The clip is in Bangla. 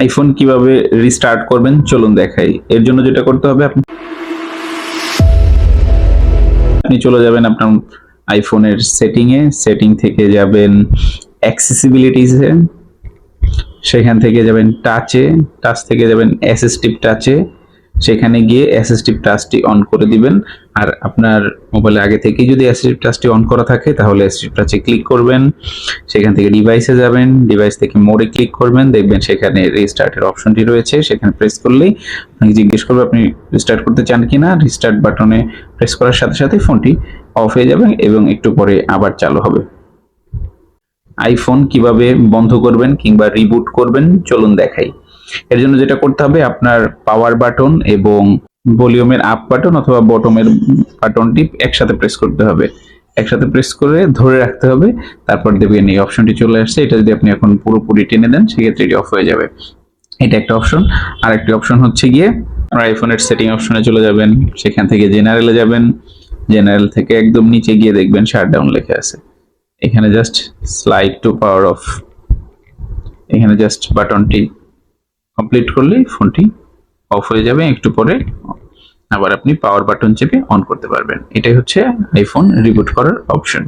আইফোন কিভাবে রিস্টার্ট করবেন চলুন দেখাই। এর জন্য যেটা করতে হবে, আপনি চলে যাবেন আপনার আইফোনের সেটিং থেকে যাবেন অ্যাক্সেসিবিলিটিসে, সেখান থেকে যাবেন টাচ থেকে যাবেন অ্যাসিস্টিভ টাচে, সেখানে গিয়ে অ্যাসিস্টিভ টাচটি অন করে দিবেন। আর আপনার মোবাইলে আগে থেকেই যদি অ্যাসিস্টিভ টাচটি অন করা থাকে তাহলে অ্যাসিস্টিভ টাচে ক্লিক করবেন, সেখান থেকে ডিভাইসে যাবেন, ডিভাইস থেকে মোডে ক্লিক করবেন, দেখবেন সেখানে রিস্টার্টের অপশনটি রয়েছে, সেখানে প্রেস করলেই আপনাকে জিজ্ঞেস করবে আপনি রিস্টার্ট করতে চান কিনা। রিস্টার্ট বাটনে প্রেস করার সাথে সাথে ফোনটি অফ হয়ে যাবে এবং একটু পরে আবার চালু হবে। আইফোন কিভাবে বন্ধ করবেন কিংবা রিবুট করবেন চলুন দেখাই। এর জন্য যেটা করতে হবে, আপনার পাওয়ার বাটন এবং ভলিউমের আপ বাটন অথবা বটমের বাটনটি একসাথে প্রেস করতে হবে। একসাথে প্রেস করে ধরে রাখতে হবে, তারপর দেখবেন এই অপশনটি চলে আসছে। এটা যদি আপনি এখন পুরোপুরি টেনে দেন সেক্ষেত্রে এটি অফ হয়ে যাবে। এটা একটা অপশন। আর একটি অপশন হচ্ছে গিয়ে আপনার আইফোনের সেটিং অপশনে চলে যাবেন, সেখান থেকে জেনারেলে যাবেন, জেনারেল থেকে একদম নিচে গিয়ে দেখবেন শাটডাউন লেখা আছে, এখানে just slide two power of, এখানে জাস্ট বাটনটি কমপ্লিট করলেই ফোনটি অফ হয়ে যাবে। একটু পরে আবার আপনি পাওয়ার বাটন চেপে অন করতে পারবেন। এটাই হচ্ছে আইফোন রিবুট করার অপশন।